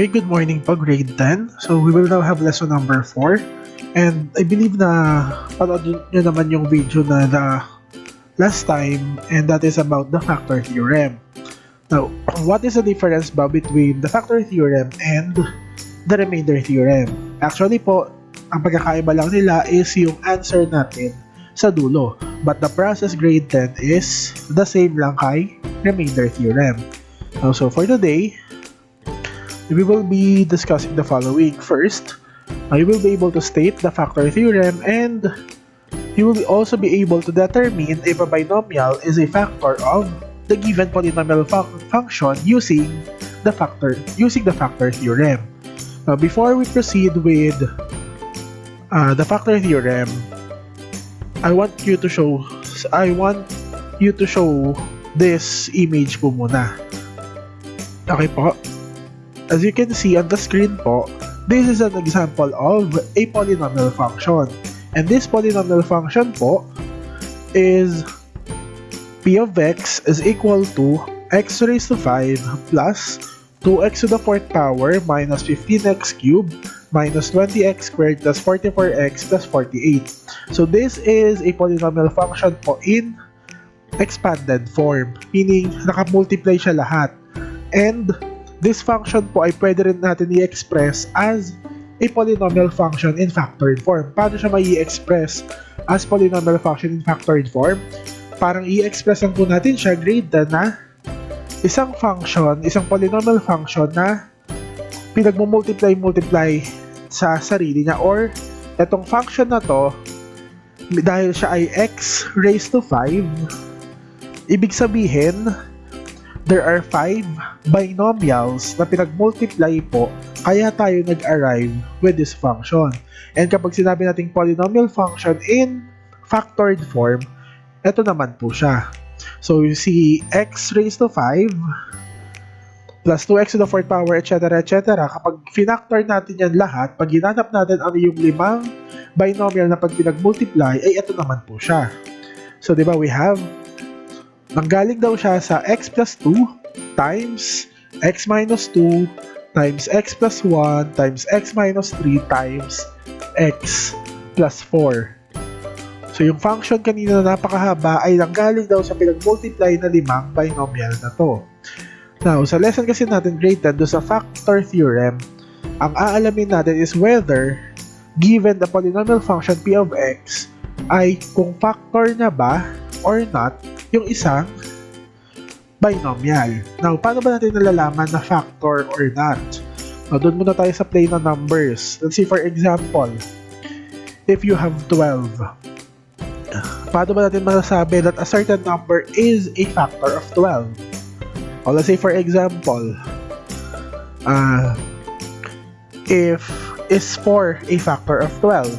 Okay, good morning po, grade 10. So we will now have lesson number 4. And I believe na panood nyo naman yung video na the last time, and that is about the factor theorem. Now, what is the difference ba between the factor theorem and the remainder theorem? Actually po, ang pagkakaiba lang nila is yung answer natin sa dulo. But the process grade 10 is the same lang kay remainder theorem. Now, so for today, we will be discussing the following. First, you will be able to state the factor theorem, and you will also be able to determine if a binomial is a factor of the given polynomial function using the factor theorem. Now, before we proceed with the factor theorem, I want you to show this image po muna. Okay po. As you can see on the screen po, this is an example of a polynomial function. And this polynomial function po is p of x is equal to x raised to 5 plus 2x to the 4th power minus 15x cubed minus 20x squared plus 44x plus 48. So this is a polynomial function po in expanded form, meaning nakamultiply siya lahat. And this function po ay pwede rin natin i-express as a polynomial function in factored form. Paano siya mai-express as polynomial function in factored form? Parang i-express lang po natin siya grade na isang polynomial function na pinagmumultiply sa sarili niya, or etong function na to, dahil siya ay x raised to 5, ibig sabihin there are 5 binomials na pinag-multiply po, kaya tayo nag-arrive with this function. And kapag sinabi nating polynomial function in factored form, ito naman po siya. So you see x raised to 5 plus 2x to the 4th power, etc. Kapag finactor natin yan lahat, pag ginanap natin ano yung 5 binomial na pag pinag-multiply, ay ito naman po siya. So diba we have, nanggaling daw siya sa x plus 2 times x minus 2 times x plus 1 times x minus 3 times x plus 4. So yung function kanina na napakahaba ay nanggaling daw sa pinag-multiply na 5 binomial na to. Now, sa lesson kasi natin grade 10 do sa factor theorem, ang aalamin natin is whether given the polynomial function p of x ay kung factor niya ba or not yung isang binomial. Now, paano ba natin nalalaman na factor or not? Now, doon muna tayo sa plane ng numbers. Let's see, for example, if you have 12, paano ba natin masasabi that a certain number is a factor of 12? Or let's say, for example, if is 4 a factor of 12?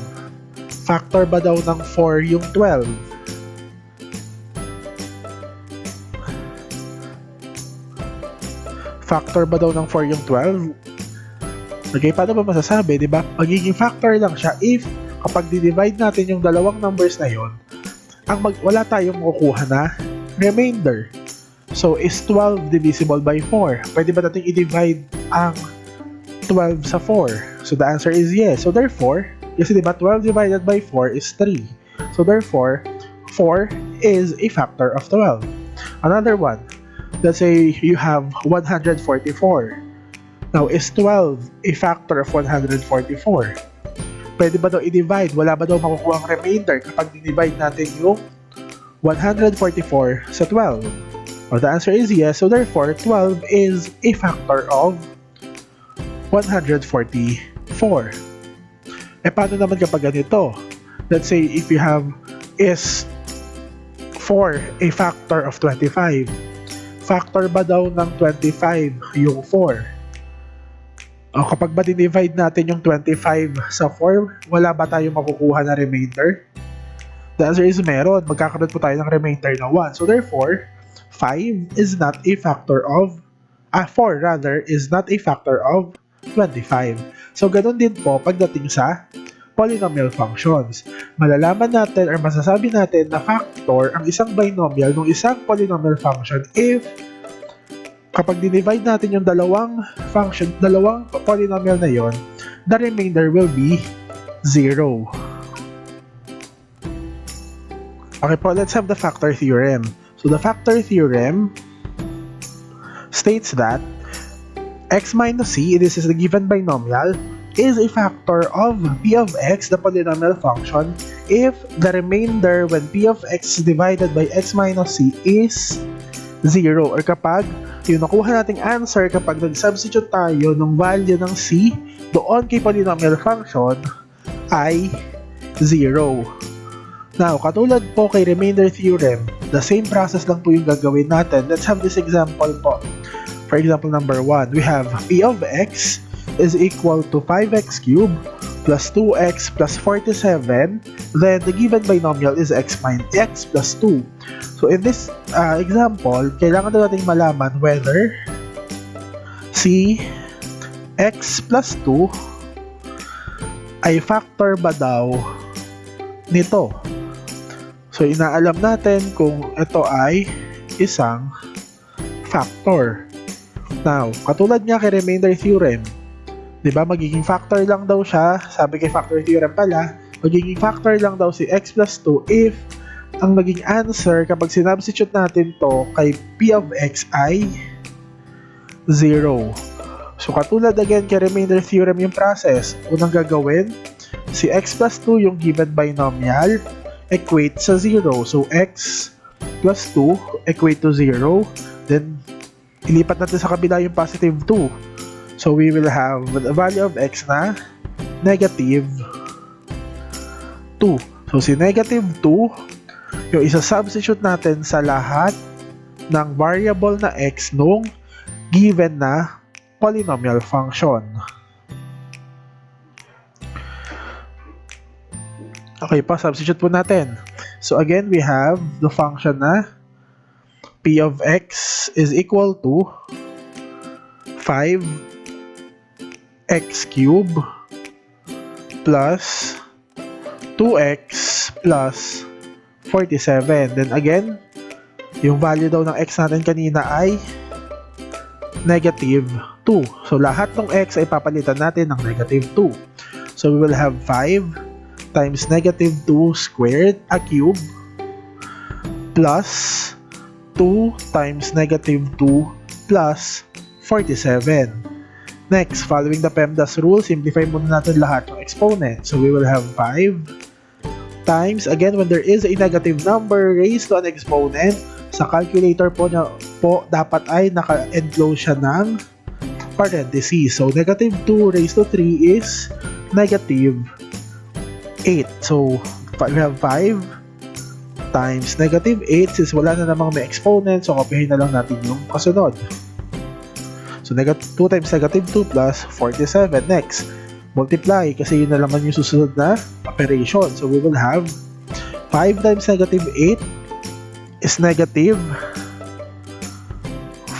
Factor ba daw ng 4 yung 12? Factor ba daw ng 4 yung 12? Okay, paano ba masasabi, di ba? Magiging factor lang siya if kapag di-divide natin yung dalawang numbers na yon, wala tayong makukuha na remainder. So, is 12 divisible by 4? Pwede ba natin i-divide ang 12 sa 4? So, the answer is yes. So, therefore, kasi di ba 12 divided by 4 is 3. So, therefore, 4 is a factor of 12. Another one. Let's say you have 144. Now, is 12 a factor of 144? Pwede ba daw i-divide? Wala ba daw makukuha ang remainder kapag i-divide natin yung 144 sa 12? Well, the answer is yes. So, therefore, 12 is a factor of 144. Paano naman kapag ganito? Let's say if you have is 4 a factor of 25. Factor ba daw ng 25 yung 4? O kapag ba divide natin yung 25 sa 4, wala ba tayong makukuha na remainder? The answer is meron. Magkakaroon po tayo ng remainder na 1. So therefore, 5 is not a factor of 4 rather is not a factor of 25. So ganun din po pagdating sa polynomial functions. Malalaman natin or masasabi natin na factor ang isang binomial ng isang polynomial function if kapag dinivide natin yung dalawang polynomial na yon, the remainder will be 0. Okay po, let's have the factor theorem. So the factor theorem states that x minus c, this is the given binomial, is a factor of p of x, the polynomial function, if the remainder when p of x divided by x minus c is 0, or kapag yung nakuha nating answer kapag nag-substitute tayo ng value ng c doon kay polynomial function ay 0. Now, katulad po kay remainder theorem, the same process lang po yung gagawin natin. Let's have this example po. For example number 1, we have p of x is equal to 5x cubed plus 2x plus 47. Then the given binomial is x minus x plus 2. So in this example, kailangan na natin malaman whether si x plus 2 ay factor ba daw nito. So inaalam natin kung ito ay isang factor. Now, katulad nga kay remainder theorem, 'di ba, magiging factor lang daw siya. Sabi kay factor theorem pala, magiging factor lang daw si x plus 2 if ang maging answer kapag sinubstitute natin to kay p of x ay 0. So katulad again kay remainder theorem yung process. Unang gagawin, si x plus 2 yung given binomial equate sa 0. So x plus 2 equate to 0. Then ilipat natin sa kabila yung positive 2. So we will have the value of x na negative 2. So si negative 2, yung isa-substitute natin sa lahat ng variable na x nung given na polynomial function. Okay pa, substitute po natin. So again, we have the function na p of x is equal to 5x cubed plus 2x plus 47. Then again, yung value daw ng x natin kanina ay negative 2. So lahat ng x ay papalitan natin ng negative 2. So we will have 5 times negative 2 squared, a cube, plus 2 times negative 2 plus 47. Next, following the PEMDAS rule, simplify muna natin lahat ng exponent. So we will have 5 times, again, when there is a negative number raised to an exponent, sa calculator po dapat ay naka-enclose siya ng parentheses. So negative 2 raised to 3 is negative 8. So we have 5 times negative 8. Since wala na namang may exponent, so kopyahin na lang natin yung kasunod. So 2 times negative 2 plus 47. Next, multiply kasi yun na naman yung susunod na operation. So we will have 5 times negative 8 is negative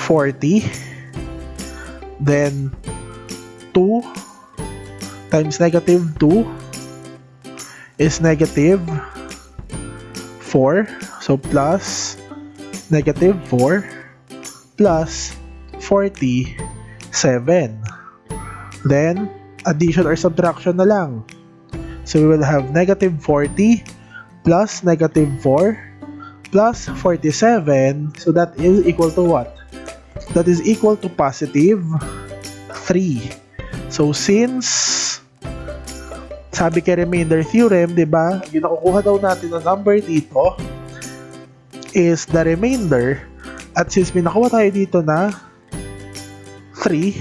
40. Then 2 times negative 2 is negative 4. So plus negative 4 plus 47. Then addition or subtraction na lang. So we will have negative 40 plus negative 4 plus 47. So that is equal to what? That is equal to positive 3. So since sabi kay remainder theorem, di ba, yung nakukuha daw natin na number dito is the remainder, at since may nakuha tayo dito na 3,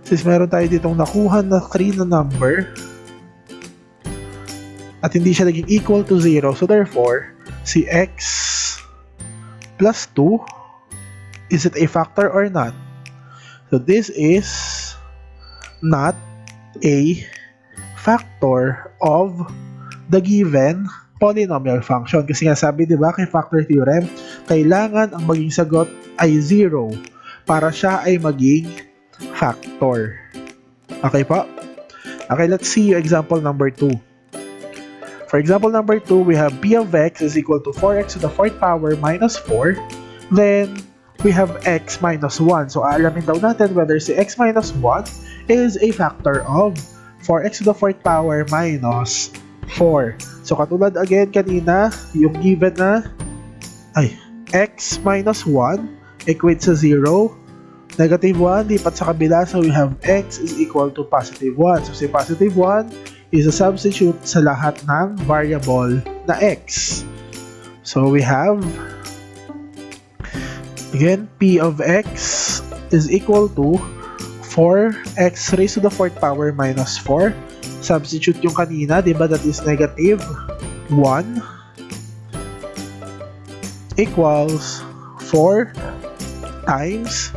since meron tayo ditong nakuha na 3 na number at hindi siya naging equal to 0, so therefore si x plus 2, is it a factor or not? So this is not a factor of the given polynomial function. Kasi nga sabi, di ba, kay factor theorem, kailangan ang maging sagot ay 0 para siya ay maging factor. Okay po? Okay, let's see example number 2. For example number 2, we have p of x is equal to 4x to the 4th power minus 4. Then, we have x minus 1. So, aalamin daw natin whether si x minus 1 is a factor of 4x to the 4th power minus 4. So, katulad again kanina, yung given na, x minus 1 equates sa 0. Negative 1, lipat sa kabila. So, we have x is equal to positive 1. So, si positive 1 is a substitute sa lahat ng variable na x. So, we have, again, p of x is equal to 4x raised to the 4th power minus 4. Substitute yung kanina, diba? That is negative 1 equals 4 times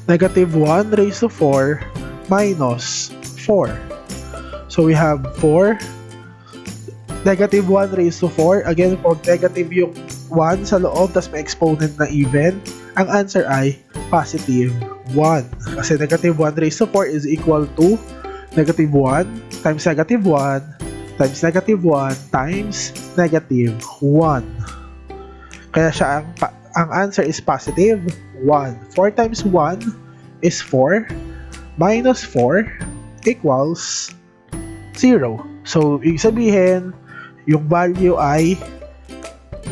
negative 1 raised to 4 minus 4. So we have 4 negative 1 raised to 4. Again, pag negative yung 1 sa loob, tas may exponent na even, ang answer ay positive 1. Kasi negative 1 raised to 4 is equal to negative 1 times negative 1 times negative 1 times negative 1. Kaya siya ang answer is positive 1. 4 times 1 is 4 minus 4 equals 0. So, ibig sabihin, yung value ay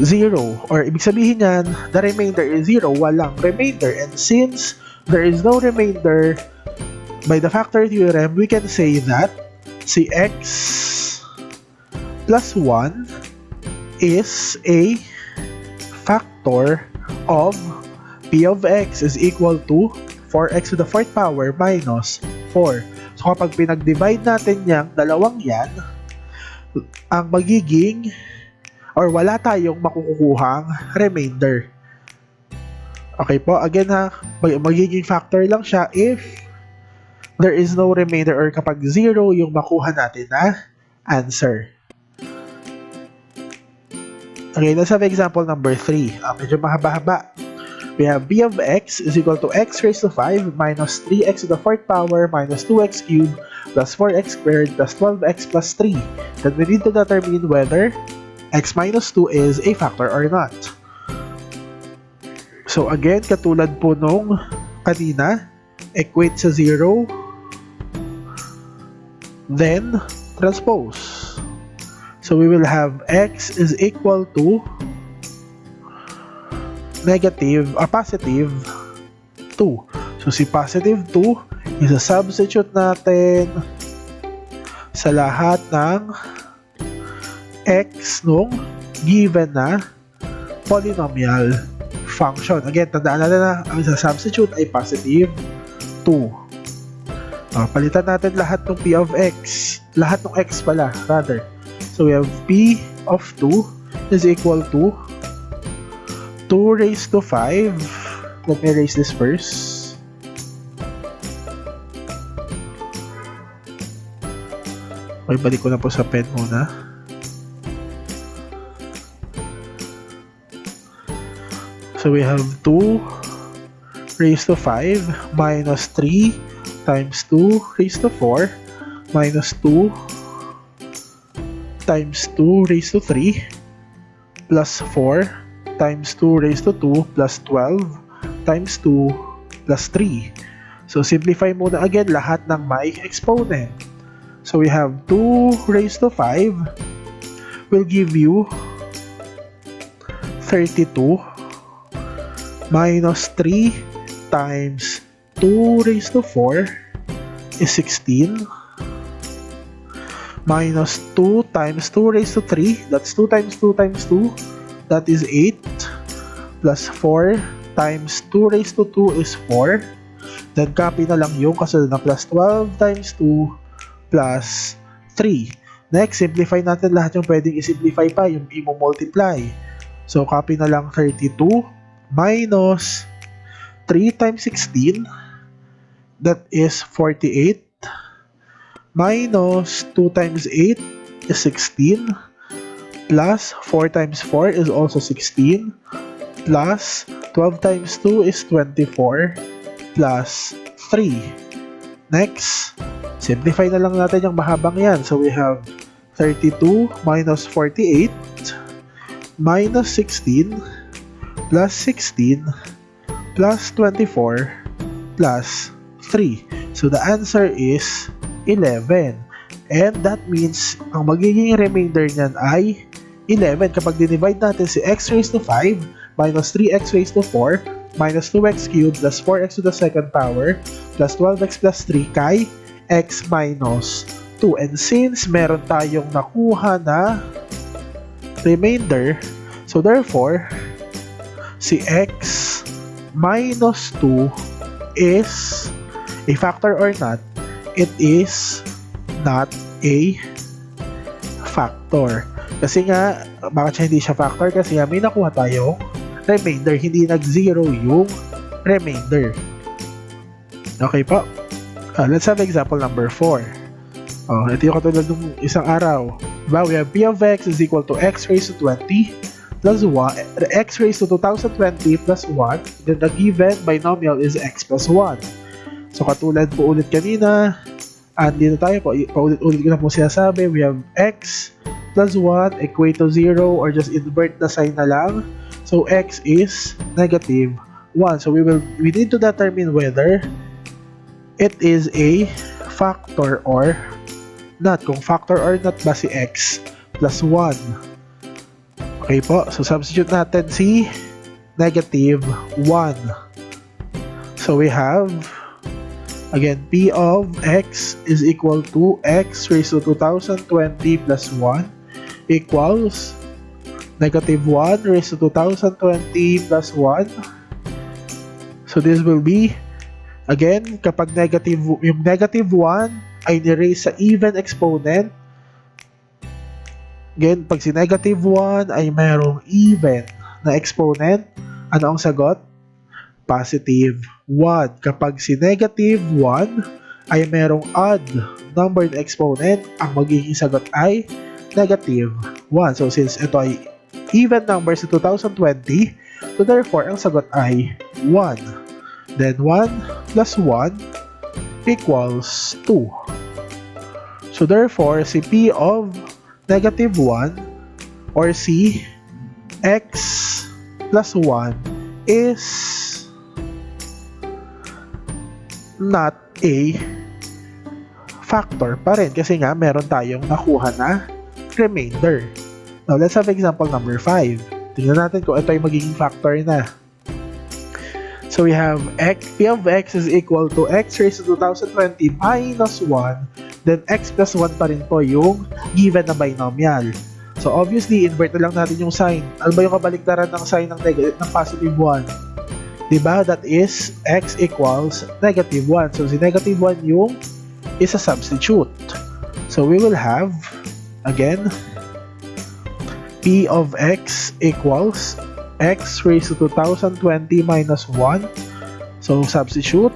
0. Or ibig sabihin yan, the remainder is 0. Walang remainder. And since there is no remainder, by the factor theorem, we can say that si x plus 1 is a factor of p of x is equal to 4x to the 4th power minus 4. So kapag pinag-divide natin yung dalawang yan, ang magiging or wala tayong makukuhang remainder. Okay po, again ha, magiging factor lang siya if there is no remainder or kapag 0 yung makuha natin na answer. Okay, let's have example number 3. Medyo mahaba-haba. We have b of x is equal to x raised to 5 minus 3x to the 4th power minus 2x cubed plus 4x squared plus 12x plus 3. Then we need to determine whether x minus 2 is a factor or not. So again, katulad po nung kanina, equate sa 0, then transpose. So we will have x is equal to positive 2. So si positive 2 is a substitute natin sa lahat ng x nung given na polynomial function. Again, tandaan natin na ang substitute ay positive 2. Palitan natin lahat ng p of x. Lahat ng x pala, rather. So we have p of 2 is equal to 2 raised to 5. Let me erase this first. Okay, balik ko na po sa pen muna. So we have 2 raised to 5 minus 3 times 2 raised to 4 minus 2 times 2 raised to 3 plus 4 times 2 raised to 2 plus 12 times 2 plus 3. So simplify muna again lahat ng may exponent. So we have 2 raised to 5 will give you 32 minus 3 times 2 raised to 4 is 16 minus 2 times 2 raised to 3, that's 2 times 2 times 2, that is 8, plus 4 times 2 raised to 2 is 4, then copy na lang yung kasunod na plus 12 times 2 plus 3. Next, simplify natin lahat yung pwedeng i-simplify pa, yung i-multiply. So, copy na lang 32 minus 3 times 16, that is 48, minus 2 times 8 is 16, plus 4 times 4 is also 16, plus 12 times 2 is 24, plus 3. Next, simplify na lang natin yung mahabang yan. So we have 32 minus 48 minus 16 plus 16 plus 24 plus 3. So the answer is 11. And that means ang magiging remainder niyan ay 11. Kapag dinivide natin si x raised to 5 minus 3x raised to 4 minus 2x cubed plus 4x to the second power plus 12x plus 3 kay x minus 2. And since meron tayong nakuha na remainder, so therefore, si x minus 2 is a factor or not? It is not a factor. Kasi nga, bakit siya hindi siya factor? Kasi nga may nakuha tayong remainder. Hindi nag-zero yung remainder. Okay po? Let's have example number 4. Ito yung katulad ng isang araw. Diba? We have p of x is equal to x raised to 20 plus 1, x raised to 2020 plus 1, then the given binomial is x plus 1. So katulad po ulit kanina, dito tayo po, paulit-ulit ko na po sinasabi, we have x plus 1 equate to 0 or just invert the sign na lang. So x is negative 1. So we need to determine whether it is a factor or not. Kung factor or not ba si x plus 1. Okay po, so substitute natin si negative 1. So we have, again, p of x is equal to x raised to 2020 plus 1 equals negative 1 raised to 2020 plus 1. So this will be, again, kapag yung negative 1 ay ni-raise sa even exponent, again, pag si negative 1 ay mayroong even na exponent, ano ang sagot? Positive 1. Kapag si negative 1 ay mayroong odd number na exponent, ang magiging sagot ay negative 1. So since ito ay even number sa 2020, so therefore ang sagot ay 1. Then 1 plus 1 equals 2. So therefore, si p of negative 1 or c x plus 1 is not a factor pa rin kasi nga meron tayong nakuha na remainder. Now, let's have example number 5. Tingnan natin kung ito ay magiging factor na. So we have p of x is equal to x raised to 2020 minus 1, then x plus 1 pa rin po yung given na binomial. So obviously, invert na lang natin yung sign. Ano ba yung kabaliktaran ng sign ng positive 1? Diba? That is x equals negative 1. So si negative 1 yung isa substitute. So we will have, again, p of x equals x raised to 2020 minus 1. So substitute.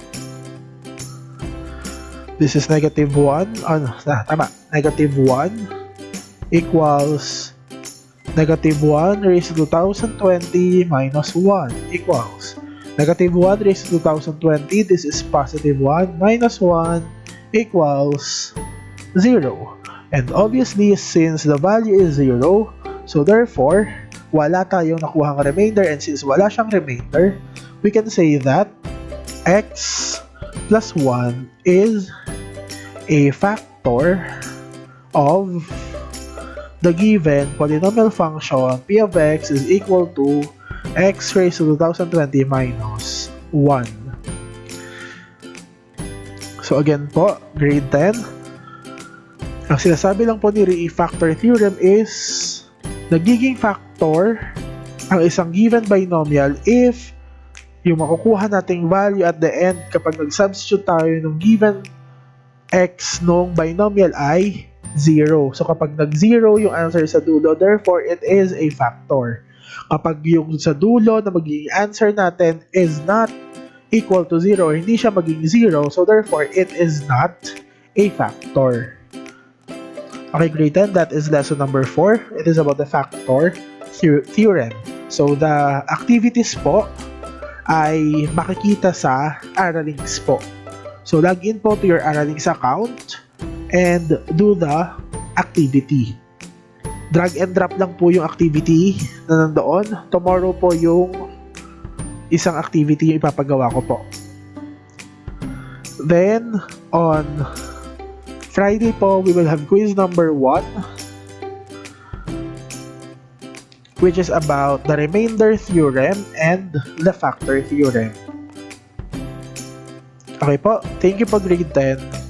This is negative 1. Tama. Negative 1 equals negative 1 raised to 2020 minus 1 equals negative 1 raised to 2020. This is positive 1 minus 1 equals 0. And obviously, since the value is 0, so therefore, wala tayong nakuhang remainder, and since wala siyang remainder, we can say that x plus 1 is a factor of the given polynomial function p of x is equal to x raised to 2020 minus 1. So again po, grade 10. Ang sinasabi lang po ni factor theorem is nagiging factor ang isang given binomial if yung makukuha nating value at the end kapag nag-substitute tayo ng given x nung binomial ay 0. So kapag nag-0 yung answer sa dulo, therefore it is a factor. Kapag yung sa dulo na magiging answer natin is not equal to 0 or hindi siya maging 0, so therefore it is not a factor. Okay, grade 10, that is lesson number 4. It is about the factor theorem. So the activities po ay makikita sa Aralinks po. So log in po to your Aralinks account and do the activity. Drag and drop lang po yung activity na nandoon. Tomorrow po yung isang activity yung ipapagawa ko po. Then, on Friday po, we will have quiz number 1, which is about the remainder theorem and the factor theorem. Okay po, thank you po grade 10.